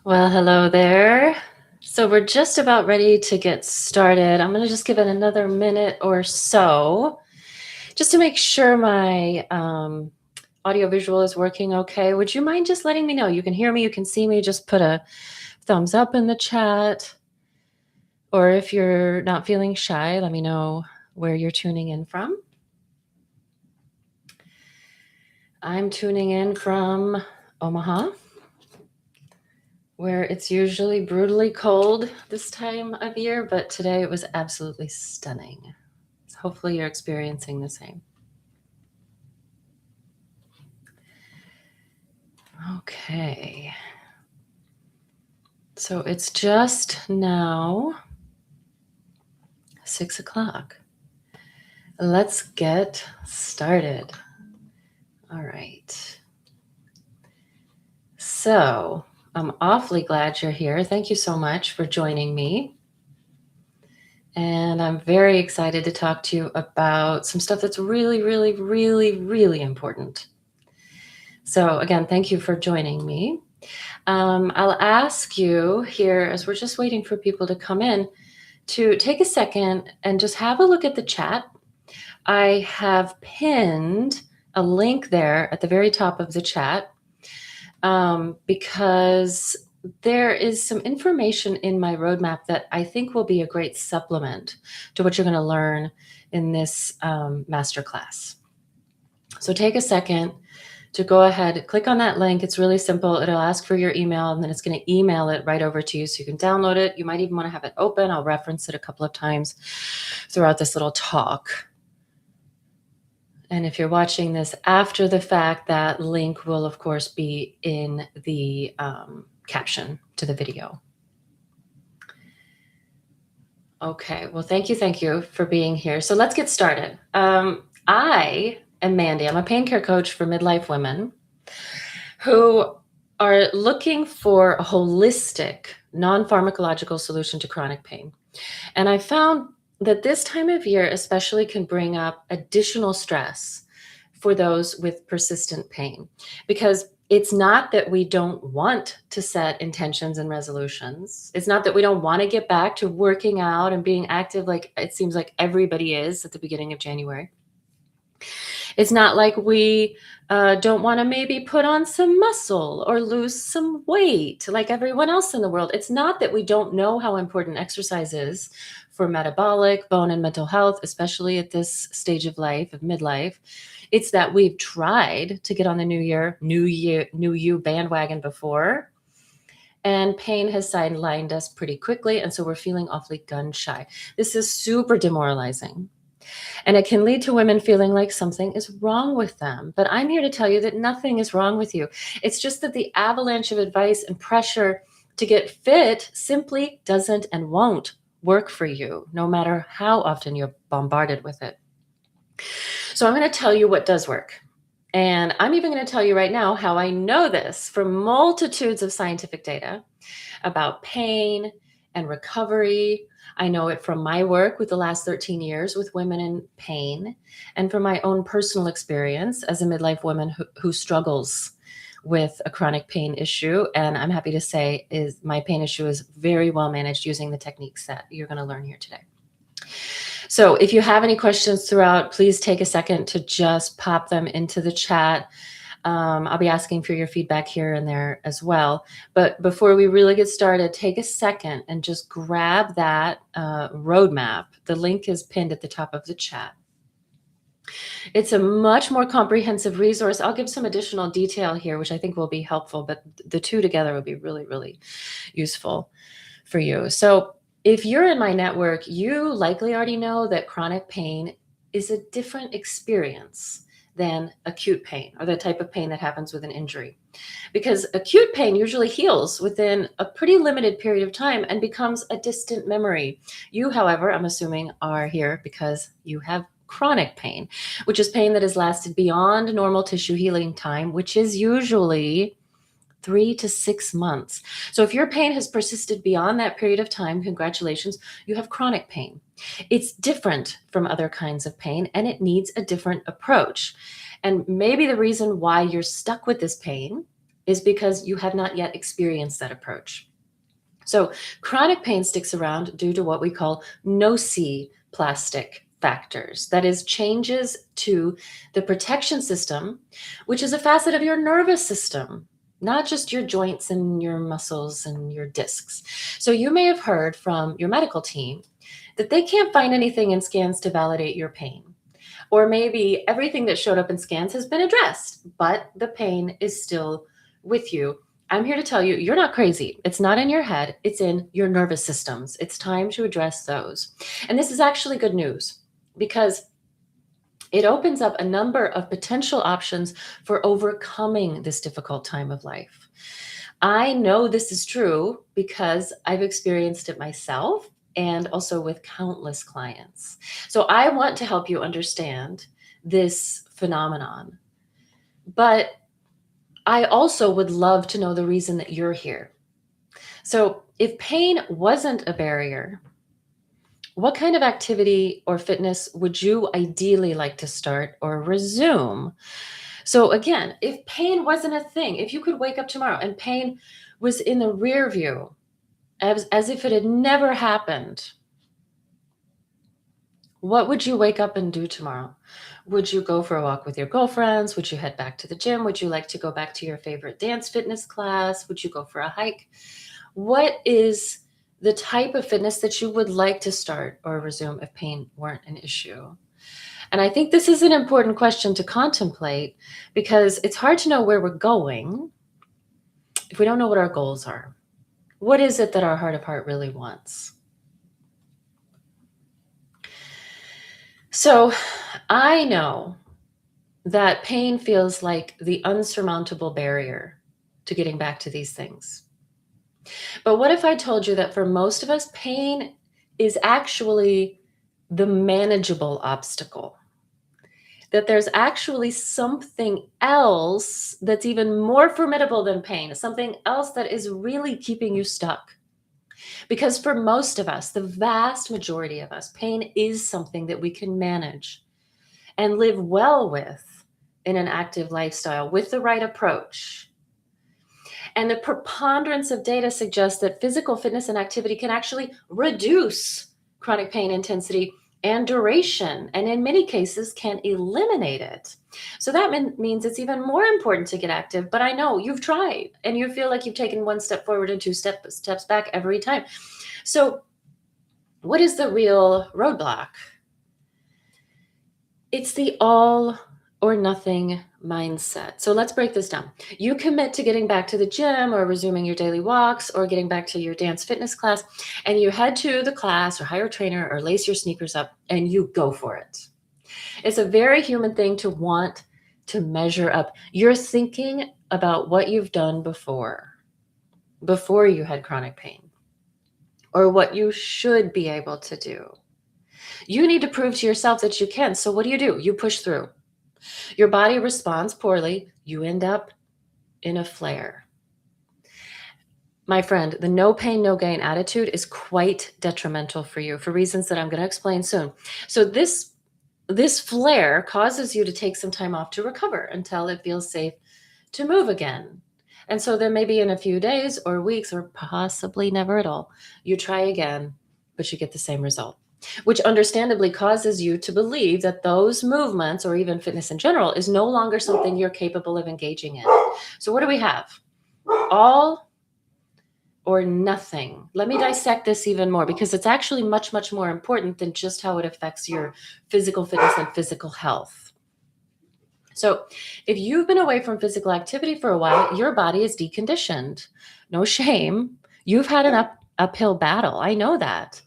Well, hello there. So we're just about ready to get started. I'm going to just give it another minute or so just to make sure my audio visual is working okay. Would you mind just letting me know? You can hear me, you can see me. Just put a thumbs up in the chat. Or if you're not feeling shy, let me know where you're tuning in from. I'm tuning in from Omaha, where it's usually brutally cold this time of year, but today it was absolutely stunning. So hopefully you're experiencing the same. Okay. So it's just now 6 o'clock. Let's get started. All right. So I'm awfully glad you're here. Thank you so much for joining me. And I'm very excited to talk to you about some stuff that's really, really, really, really important. So again, thank you for joining me. I'll ask you here, as we're just waiting for people to come in, to take a second and just have a look at the chat. I have pinned a link there at the very top of the chat because there is some information in my roadmap that I think will be a great supplement to what you're going to learn in this masterclass. So take a second to go ahead, click on that link. It's really simple. It'll ask for your email, and then it's going to email it right over to you so you can download it. You might even want to have it open. I'll reference it a couple of times throughout this little talk. And if you're watching this after the fact, that link will, of course, be in the caption to the video. Okay, well, thank you for being here. So let's get started. I am Mandy. I'm a pain care coach for midlife women who are looking for a holistic, non-pharmacological solution to chronic pain. And I found that this time of year especially can bring up additional stress for those with persistent pain, because it's not that we don't want to set intentions and resolutions. It's not that we don't want to get back to working out and being active like it seems like everybody is at the beginning of January. It's not like we don't want to maybe put on some muscle or lose some weight like everyone else in the world. It's not that we don't know how important exercise is for metabolic, bone, and mental health, especially at this stage of life, of midlife. It's that we've tried to get on the new you bandwagon before, and pain has sidelined us pretty quickly, and so we're feeling awfully gun shy. This is super demoralizing. And it can lead to women feeling like something is wrong with them. But I'm here to tell you that nothing is wrong with you. It's just that the avalanche of advice and pressure to get fit simply doesn't and won't work for you, no matter how often you're bombarded with it. So I'm going to tell you what does work. And I'm even going to tell you right now how I know this from multitudes of scientific data about pain and recovery. I know it from my work with the last 13 years with women in pain, and from my own personal experience as a midlife woman who struggles with a chronic pain issue. And I'm happy to say is my pain issue is very well managed using the techniques that you're going to learn here today. So if you have any questions throughout, please take a second to just pop them into the chat. I'll be asking for your feedback here and there as well. But before we really get started, take a second and just grab that roadmap. The link is pinned at the top of the chat. It's a much more comprehensive resource. I'll give some additional detail here, which I think will be helpful, but the two together will be really, really useful for you. So if you're in my network, you likely already know that chronic pain is a different experience than acute pain, or the type of pain that happens with an injury. Because acute pain usually heals within a pretty limited period of time and becomes a distant memory. You, however, I'm assuming, are here because you have chronic pain, which is pain that has lasted beyond normal tissue healing time, which is usually 3 to 6 months. So if your pain has persisted beyond that period of time, congratulations, you have chronic pain. It's different from other kinds of pain, and it needs a different approach. And maybe the reason why you're stuck with this pain is because you have not yet experienced that approach. So chronic pain sticks around due to what we call nociplastic factors. That is, changes to the protection system, which is a facet of your nervous system, not just your joints and your muscles and your discs. So you may have heard from your medical team that they can't find anything in scans to validate your pain. Or maybe everything that showed up in scans has been addressed, but the pain is still with you. I'm here to tell you, you're not crazy. It's not in your head. It's in your nervous systems. It's time to address those. And this is actually good news because it opens up a number of potential options for overcoming this difficult time of life. I know this is true because I've experienced it myself, and also with countless clients. So I want to help you understand this phenomenon. But I also would love to know the reason that you're here. So if pain wasn't a barrier, what kind of activity or fitness would you ideally like to start or resume? So again, if pain wasn't a thing, if you could wake up tomorrow and pain was in the rear view, as if it had never happened, what would you wake up and do tomorrow? Would you go for a walk with your girlfriends? Would you head back to the gym? Would you like to go back to your favorite dance fitness class? Would you go for a hike? What is the type of fitness that you would like to start or resume if pain weren't an issue? And I think this is an important question to contemplate because it's hard to know where we're going if we don't know what our goals are. What is it that our heart of heart really wants? So I know that pain feels like the unsurmountable barrier to getting back to these things. But what if I told you that for most of us, pain is actually the manageable obstacle? That there's actually something else that's even more formidable than pain, something else that is really keeping you stuck. Because for most of us, the vast majority of us, pain is something that we can manage and live well with in an active lifestyle with the right approach. And the preponderance of data suggests that physical fitness and activity can actually reduce chronic pain intensity and duration, and in many cases can eliminate it. So that means it's even more important to get active. But I know you've tried and you feel like you've taken one step forward and two steps back every time. So what is the real roadblock? It's the all or nothing mindset. So let's break this down. You commit to getting back to the gym or resuming your daily walks or getting back to your dance fitness class, and you head to the class or hire a trainer or lace your sneakers up and you go for it. It's a very human thing to want to measure up. You're thinking about what you've done before you had chronic pain, or what you should be able to do. You need to prove to yourself that you can. So what do? You push through. Your body responds poorly. You end up in a flare. My friend, the no pain, no gain attitude is quite detrimental for you for reasons that I'm going to explain soon. So this flare causes you to take some time off to recover until it feels safe to move again. And so then maybe in a few days or weeks or possibly never at all, you try again, but you get the same result, which understandably causes you to believe that those movements or even fitness in general is no longer something you're capable of engaging in. So what do we have? All or nothing. Let me dissect this even more because it's actually much, much more important than just how it affects your physical fitness and physical health. So if you've been away from physical activity for a while, your body is deconditioned. No shame. You've had an uphill battle. I know that.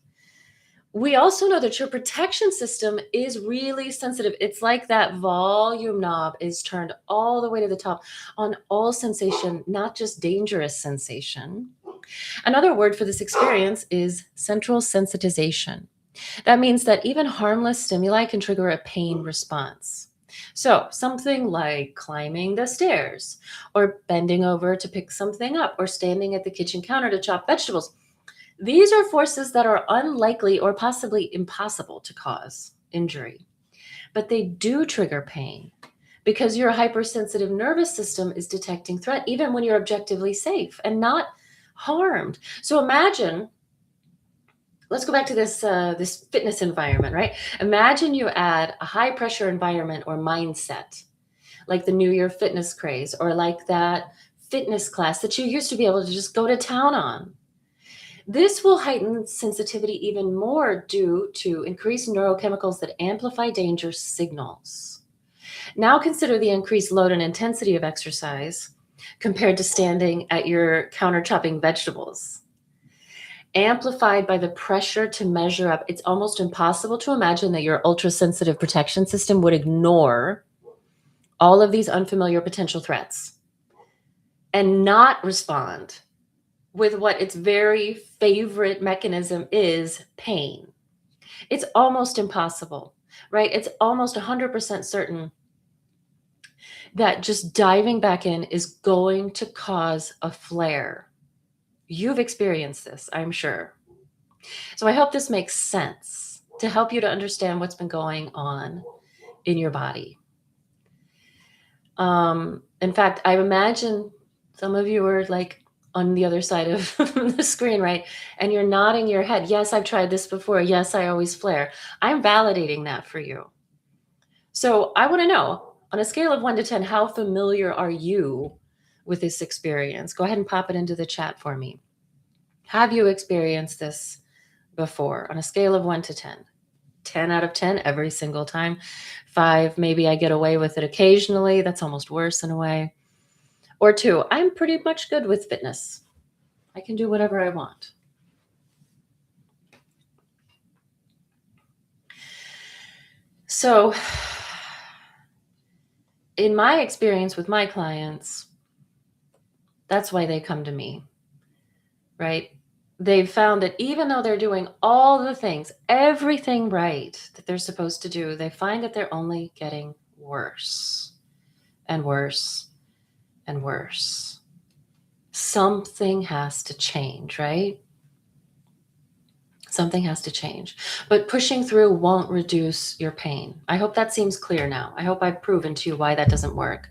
We also know that your protection system is really sensitive. It's like that volume knob is turned all the way to the top on all sensation, not just dangerous sensation. Another word for this experience is central sensitization. That means that even harmless stimuli can trigger a pain response. So something like climbing the stairs or bending over to pick something up or standing at the kitchen counter to chop vegetables. These are forces that are unlikely or possibly impossible to cause injury, but they do trigger pain because your hypersensitive nervous system is detecting threat even when you're objectively safe and not harmed. So imagine, let's go back to this fitness environment, right? Imagine you add a high pressure environment or mindset, like the New Year fitness craze, or like that fitness class that you used to be able to just go to town on. This will heighten sensitivity even more due to increased neurochemicals that amplify danger signals. Now consider the increased load and intensity of exercise compared to standing at your counter chopping vegetables. Amplified by the pressure to measure up, it's almost impossible to imagine that your ultra-sensitive protection system would ignore all of these unfamiliar potential threats and not respond with what its very favorite mechanism is, pain. It's almost impossible, right? It's almost 100% certain that just diving back in is going to cause a flare. You've experienced this, I'm sure. So I hope this makes sense to help you to understand what's been going on in your body. In fact, I imagine some of you are like on the other side of the screen, right? And you're nodding your head. Yes, I've tried this before. Yes, I always flare. I'm validating that for you. So I want to know, on a scale of 1 to 10, how familiar are you with this experience? Go ahead and pop it into the chat for me. Have you experienced this before on a scale of 1 to 10? 10 out of 10 every single time. 5, maybe I get away with it occasionally. That's almost worse in a way. Or 2, I'm pretty much good with fitness. I can do whatever I want. So, in my experience with my clients, that's why they come to me, right? They've found that even though they're doing all the things, everything right that they're supposed to do, they find that they're only getting worse and worse and worse. Something has to change, right? Something has to change. But pushing through won't reduce your pain. I hope that seems clear now. I hope I've proven to you why that doesn't work.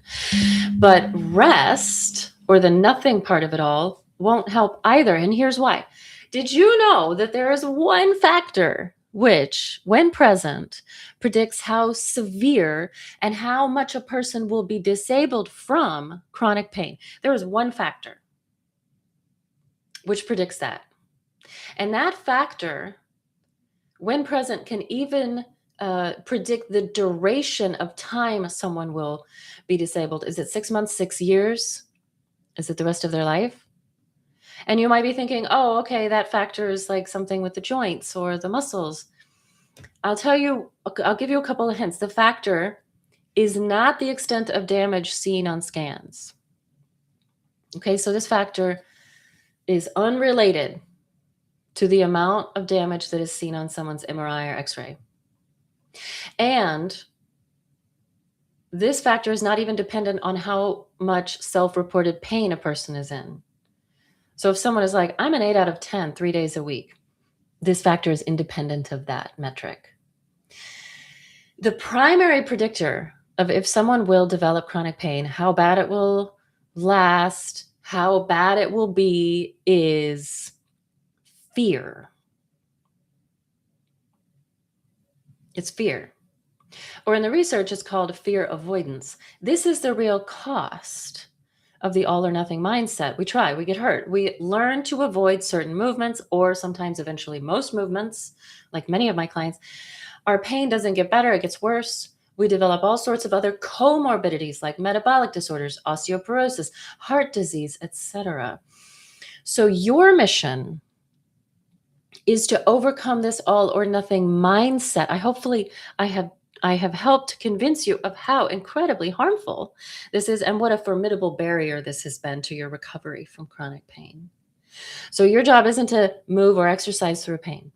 But rest, or the nothing part of it all, won't help either. And here's why. Did you know that there is one factor which, when present, predicts how severe and how much a person will be disabled from chronic pain? There is one factor which predicts that. And that factor, when present, can even predict the duration of time someone will be disabled. Is it 6 months, 6 years? Is it the rest of their life? And you might be thinking, oh, okay, that factor is like something with the joints or the muscles. I'll give you a couple of hints. The factor is not the extent of damage seen on scans. Okay, so this factor is unrelated to the amount of damage that is seen on someone's MRI or X-ray. And this factor is not even dependent on how much self-reported pain a person is in. So if someone is like, I'm an 8 out of 10, 3 days a week, this factor is independent of that metric. The primary predictor of if someone will develop chronic pain, how bad it will last, how bad it will be, is fear. It's fear. Or in the research, it's called fear avoidance. This is the real cost of the all or nothing mindset. We try, we get hurt. We learn to avoid certain movements, or sometimes eventually most movements, like many of my clients. Our pain doesn't get better, it gets worse. We develop all sorts of other comorbidities like metabolic disorders, osteoporosis, heart disease, etc. So your mission is to overcome this all or nothing mindset. I have helped convince you of how incredibly harmful this is and what a formidable barrier this has been to your recovery from chronic pain. So your job isn't to move or exercise through pain.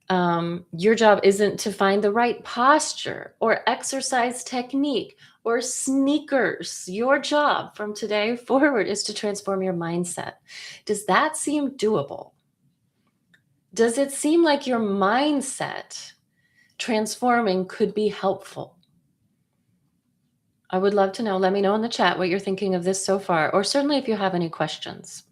Your job isn't to find the right posture or exercise technique or sneakers. Your job from today forward is to transform your mindset. Does that seem doable? Does it seem like your mindset transforming could be helpful? I would love to know. Let me know in the chat what you're thinking of this so far, or certainly if you have any questions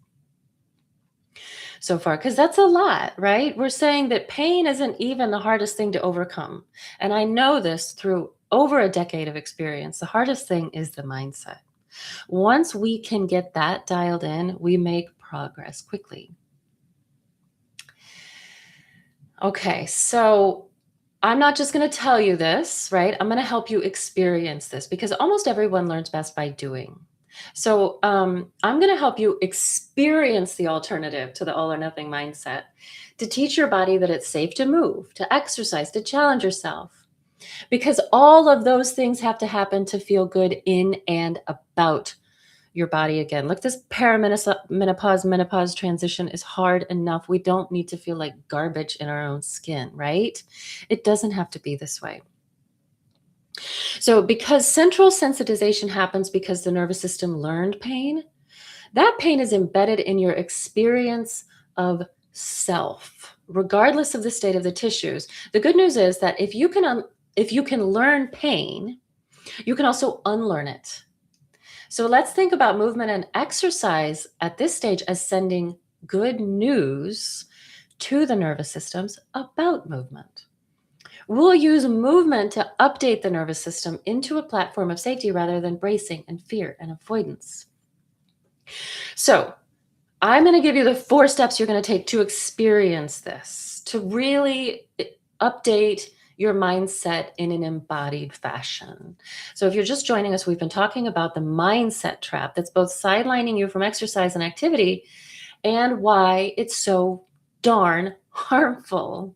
so far, because that's a lot, right? We're saying that pain isn't even the hardest thing to overcome. And I know this through over a decade of experience. The hardest thing is the mindset. Once we can get that dialed in, we make progress quickly. Okay, so I'm not just going to tell you this, right? I'm going to help you experience this, because almost everyone learns best by doing. So I'm going to help you experience the alternative to the all or nothing mindset, to teach your body that it's safe to move, to exercise, to challenge yourself, because all of those things have to happen to feel good in and about your body again. Look, this perimenopause, menopause transition is hard enough. We don't need to feel like garbage in our own skin, right? It doesn't have to be this way. So because central sensitization happens because the nervous system learned pain, that pain is embedded in your experience of self, regardless of the state of the tissues. The good news is that if you can learn pain, you can also unlearn it. So let's think about movement and exercise at this stage as sending good news to the nervous systems about movement. We'll use movement to update the nervous system into a platform of safety rather than bracing and fear and avoidance. So I'm going to give you the 4 steps you're going to take to experience this, to really update your mindset in an embodied fashion. So if you're just joining us, we've been talking about the mindset trap that's both sidelining you from exercise and activity and why it's so darn harmful.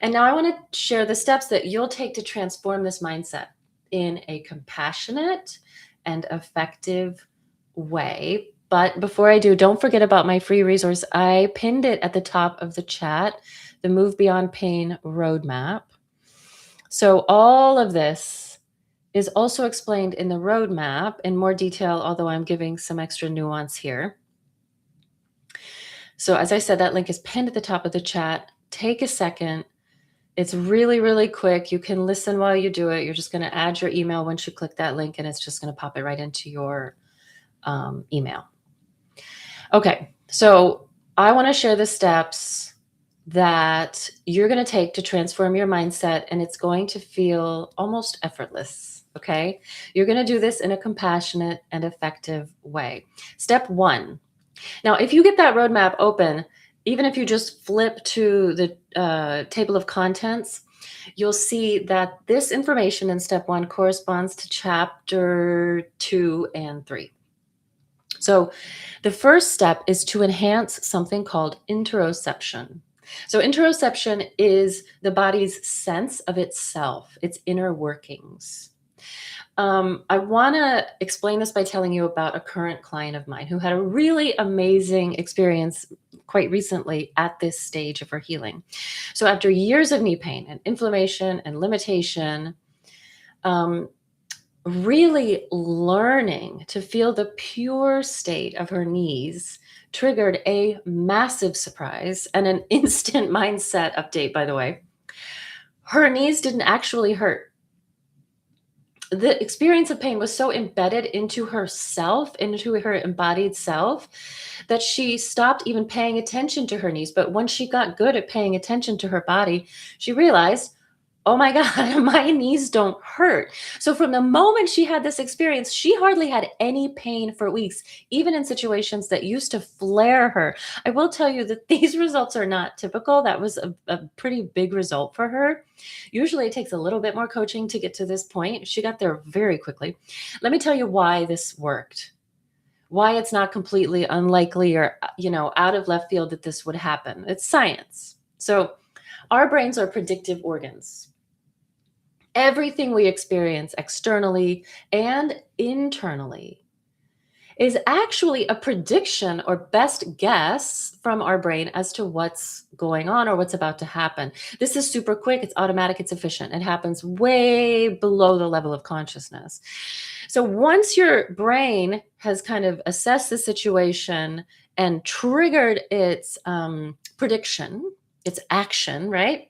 And now I want to share the steps that you'll take to transform this mindset in a compassionate and effective way. But before I do, don't forget about my free resource. I pinned it at the top of the chat, the Move Beyond Pain Roadmap. So all of this is also explained in the roadmap in more detail, although I'm giving some extra nuance here. So as I said, that link is pinned at the top of the chat. Take a second. It's really, really quick. You can listen while you do it. You're just going to add your email once you click that link, and it's just going to pop it right into your email. Okay, so I want to share the steps that you're going to take to transform your mindset, and it's going to feel almost effortless, okay? You're going to do this in a compassionate and effective way. Step 1. Now, if you get that roadmap open, even if you just flip to the table of contents, you'll see that this information in step 1 corresponds to chapter 2 and 3. So the first step is to enhance something called interoception. So interoception is the body's sense of itself, its inner workings. I want to explain this by telling you about a current client of mine who had a really amazing experience quite recently at this stage of her healing. So after years of knee pain and inflammation and limitation, really learning to feel the pure state of her knees triggered a massive surprise and an instant mindset update, by the way. Her knees didn't actually hurt. The experience of pain was so embedded into herself, into her embodied self, that she stopped even paying attention to her knees. But once she got good at paying attention to her body, she realized, oh my God, my knees don't hurt. So from the moment she had this experience, she hardly had any pain for weeks, even in situations that used to flare her. I will tell you that these results are not typical. That was a pretty big result for her. Usually it takes a little bit more coaching to get to this point. She got there very quickly. Let me tell you why this worked. Why it's not completely unlikely or, out of left field that this would happen. It's science. So our brains are predictive organs. Everything we experience externally and internally is actually a prediction or best guess from our brain as to what's going on or what's about to happen. This is super quick. It's automatic. It's efficient. It happens way below the level of consciousness. So once your brain has kind of assessed the situation and triggered its prediction, its action, right?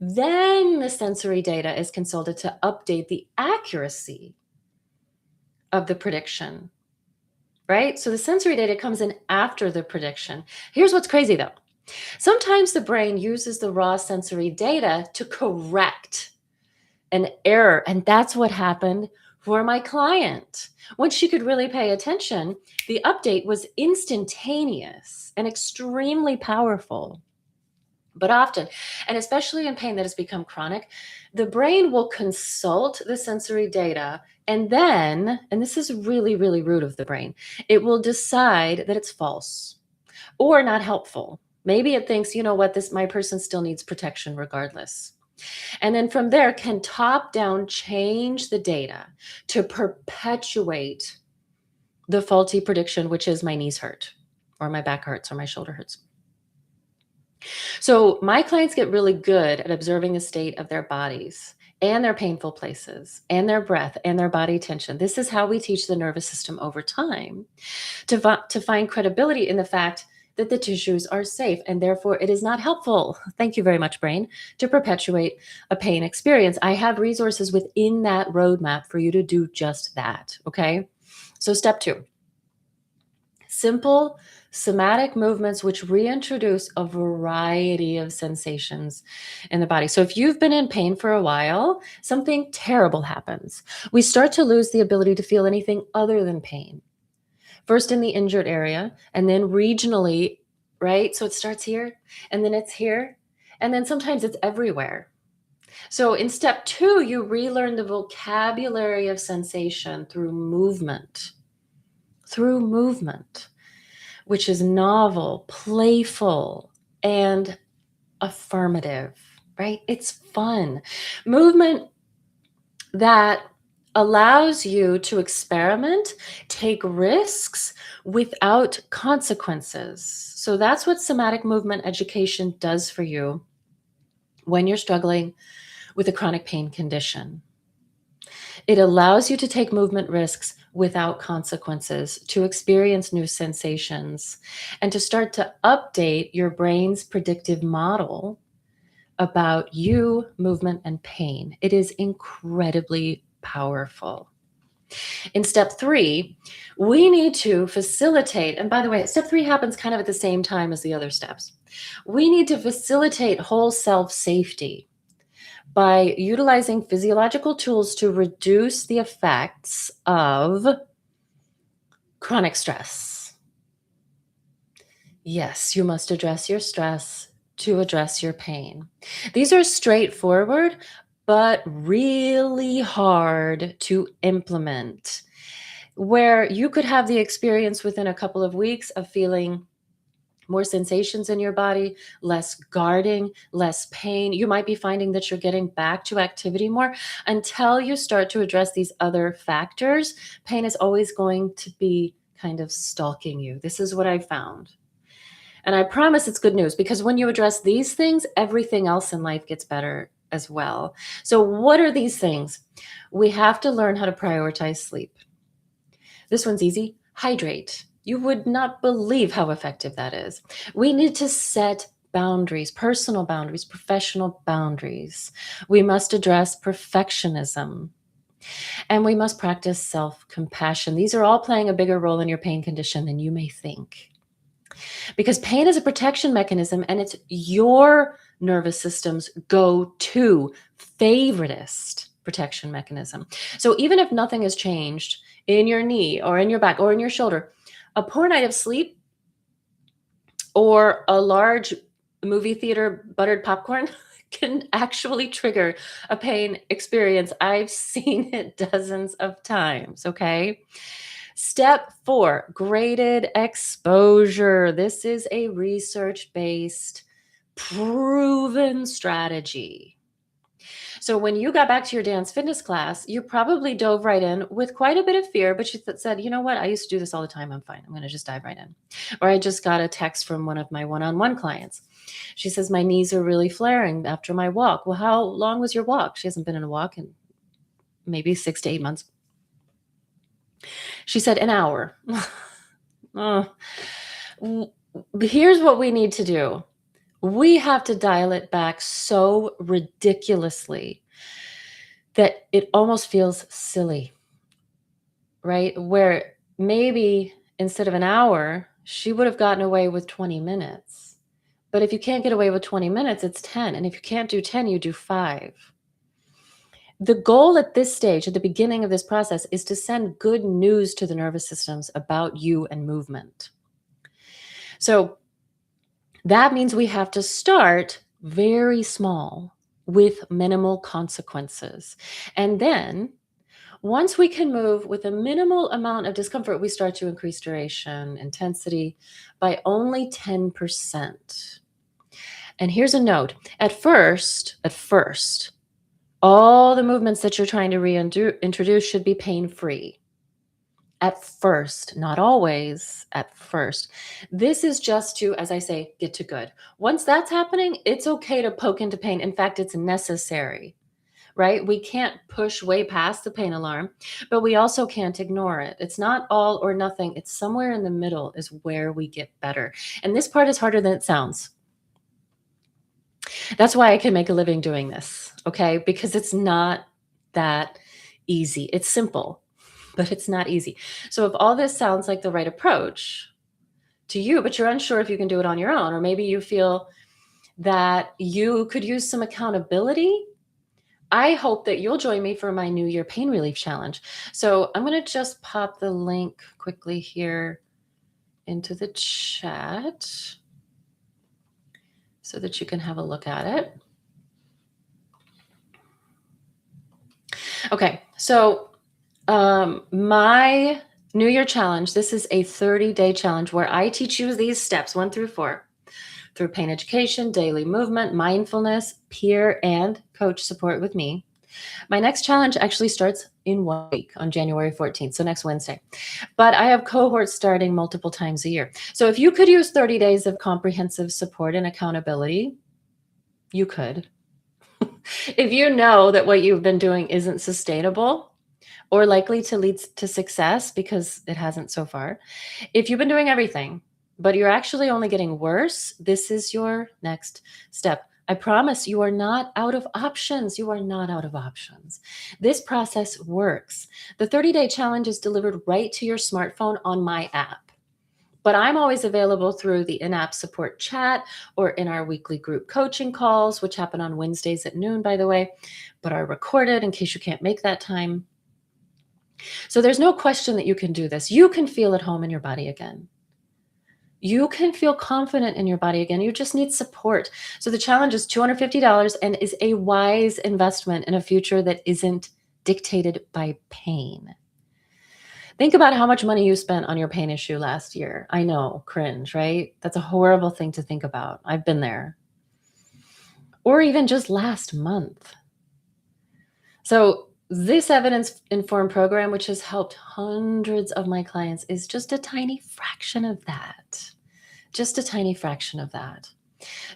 Then the sensory data is consulted to update the accuracy of the prediction, right? So the sensory data comes in after the prediction. Here's what's crazy though. Sometimes the brain uses the raw sensory data to correct an error. And that's what happened for my client. Once she could really pay attention, the update was instantaneous and extremely powerful. But often, and especially in pain that has become chronic, the brain will consult the sensory data and then, and this is really, really rude of the brain, it will decide that it's false or not helpful. Maybe it thinks, you know what, my person still needs protection regardless. And then from there can top down change the data to perpetuate the faulty prediction, which is my knees hurt or my back hurts or my shoulder hurts. So my clients get really good at observing the state of their bodies and their painful places and their breath and their body tension. This is how we teach the nervous system over time to find credibility in the fact that the tissues are safe, and therefore it is not helpful, thank you very much, brain, to perpetuate a pain experience. I have resources within that roadmap for you to do just that, okay? So step 2, simple somatic movements which reintroduce a variety of sensations in the body. So if you've been in pain for a while, something terrible happens. We start to lose the ability to feel anything other than pain. First in the injured area, and then regionally, right? So it starts here, and then it's here, and then sometimes it's everywhere. So in step 2, you relearn the vocabulary of sensation through movement, which is novel, playful, and affirmative, right? It's fun. Movement that allows you to experiment, take risks without consequences. So that's what somatic movement education does for you when you're struggling with a chronic pain condition. It allows you to take movement risks without consequences, to experience new sensations, and to start to update your brain's predictive model about you, movement, and pain. It is incredibly powerful. In step 3, we need to facilitate, and by the way, step 3 happens kind of at the same time as the other steps. We need to facilitate whole self safety by utilizing physiological tools to reduce the effects of chronic stress. Yes, you must address your stress to address your pain. These are straightforward, but really hard to implement, where you could have the experience within a couple of weeks of feeling more sensations in your body, less guarding, less pain. You might be finding that you're getting back to activity more. Until you start to address these other factors, pain is always going to be kind of stalking you. This is what I found. And I promise it's good news, because when you address these things, everything else in life gets better as well. So what are these things? We have to learn how to prioritize sleep. This one's easy. Hydrate. You would not believe how effective that is. We need to set boundaries, personal boundaries, professional boundaries. We must address perfectionism. And we must practice self-compassion. These are all playing a bigger role in your pain condition than you may think. Because pain is a protection mechanism, and it's your nervous system's go-to favoritist protection mechanism. So even if nothing has changed in your knee or in your back or in your shoulder, a poor night of sleep or a large movie theater buttered popcorn can actually trigger a pain experience. I've seen it dozens of times, okay? Step 4, graded exposure. This is a research-based, proven strategy. So when you got back to your dance fitness class, you probably dove right in with quite a bit of fear, but you said, you know what? I used to do this all the time. I'm fine. I'm going to just dive right in. Or I just got a text from one of my one-on-one clients. She says, my knees are really flaring after my walk. Well, how long was your walk? She hasn't been in a walk in maybe 6 to 8 months. She said, an hour. Oh. Here's what we need to do. We have to dial it back so ridiculously that it almost feels silly, right? Where maybe instead of an hour, she would have gotten away with 20 minutes. But if you can't get away with 20 minutes, it's 10. And if you can't do 10, you do 5. The goal at this stage, at the beginning of this process, is to send good news to the nervous systems about you and movement. So that means we have to start very small with minimal consequences. And then once we can move with a minimal amount of discomfort, we start to increase duration, intensity by only 10%. And here's a note. At first, all the movements that you're trying to reintroduce should be pain-free. At first, not always, at first. This is just to, as I say, get to good. Once that's happening, it's okay to poke into pain. In fact, it's necessary, right? We can't push way past the pain alarm, but we also can't ignore it. It's not all or nothing. It's somewhere in the middle is where we get better. And this part is harder than it sounds. That's why I can make a living doing this, okay? Because it's not that easy. It's simple, but it's not easy. So if all this sounds like the right approach to you, but you're unsure if you can do it on your own, or maybe you feel that you could use some accountability, I hope that you'll join me for my New Year Pain Relief Challenge. So I'm going to just pop the link quickly here into the chat so that you can have a look at it. Okay, so my New Year challenge, this is a 30-day challenge where I teach you these steps 1 through 4 through pain education, daily movement, mindfulness, peer and coach support with me. My next challenge actually starts in 1 week on January 14th, so next Wednesday. But I have cohorts starting multiple times a year. So if you could use 30 days of comprehensive support and accountability, you could. If you know that what you've been doing isn't sustainable or likely to lead to success because it hasn't so far, if you've been doing everything, but you're actually only getting worse, this is your next step. I promise you are not out of options. You are not out of options. This process works. The 30-day challenge is delivered right to your smartphone on my app. But I'm always available through the in-app support chat or in our weekly group coaching calls, which happen on Wednesdays at noon, by the way, but are recorded in case you can't make that time. So there's no question that you can do this. You can feel at home in your body again. You can feel confident in your body again. You just need support. So the challenge is $250 and is a wise investment in a future that isn't dictated by pain. Think about how much money you spent on your pain issue last year. I know, cringe, right? That's a horrible thing to think about. I've been there. Or even just last month. So this evidence-informed program, which has helped hundreds of my clients, is just a tiny fraction of that. Just a tiny fraction of that.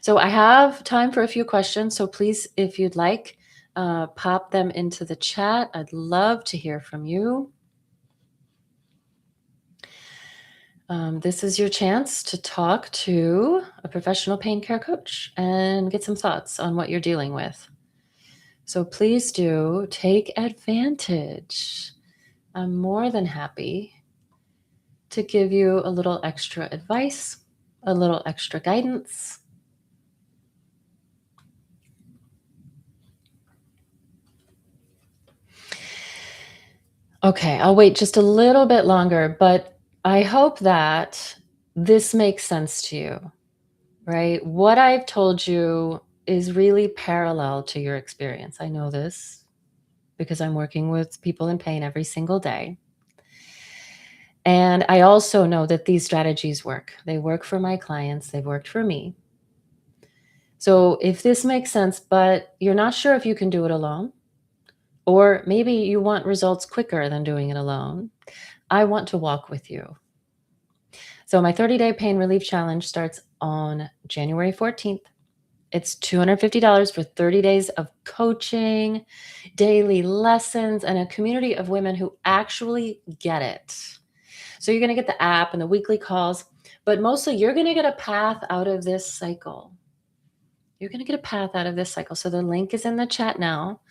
So I have time for a few questions. So please, if you'd like, pop them into the chat. I'd love to hear from you. This is your chance to talk to a professional pain care coach and get some thoughts on what you're dealing with. So please do take advantage. I'm more than happy to give you a little extra advice, a little extra guidance. Okay, I'll wait just a little bit longer, but I hope that this makes sense to you, right? What I've told you is really parallel to your experience. I know this because I'm working with people in pain every single day. And I also know that these strategies work. They work for my clients. They've worked for me. So if this makes sense, but you're not sure if you can do it alone, or maybe you want results quicker than doing it alone, I want to walk with you. So my 30-day pain relief challenge starts on January 14th. It's $250 for 30 days of coaching, daily lessons, and a community of women who actually get it. So you're going to get the app and the weekly calls, but mostly you're going to get a path out of this cycle. You're going to get a path out of this cycle. So the link is in the chat now.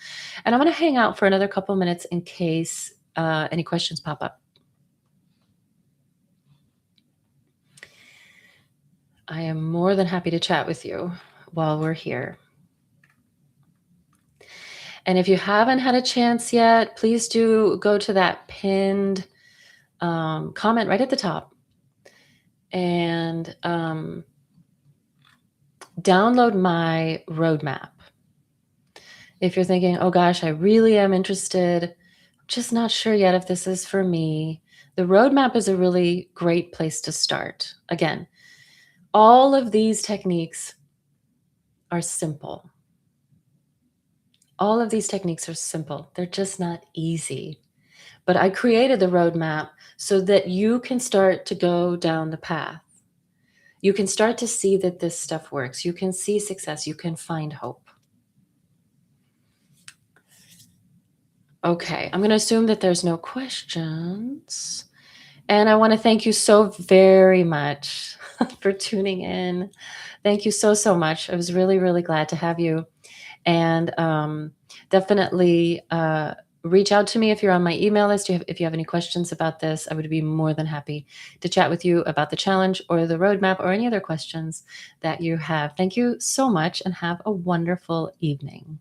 And I'm going to hang out for another couple minutes in case any questions pop up. I am more than happy to chat with you while we're here. And if you haven't had a chance yet, please do go to that pinned comment right at the top and download my roadmap. If you're thinking, oh gosh, I really am interested, I'm just not sure yet if this is for me, the roadmap is a really great place to start. Again, all of these techniques are simple. All of these techniques are simple. They're just not easy. but I created the roadmap so that you can start to go down the path. You can start to see that this stuff works. You can see success. You can find hope. Okay, I'm going to assume that there's no questions. And I want to thank you so very much for tuning in. Thank you so, so much. I was really, really glad to have you. And definitely reach out to me if you're on my email list. If you have any questions about this, I would be more than happy to chat with you about the challenge or the roadmap or any other questions that you have. Thank you so much and have a wonderful evening.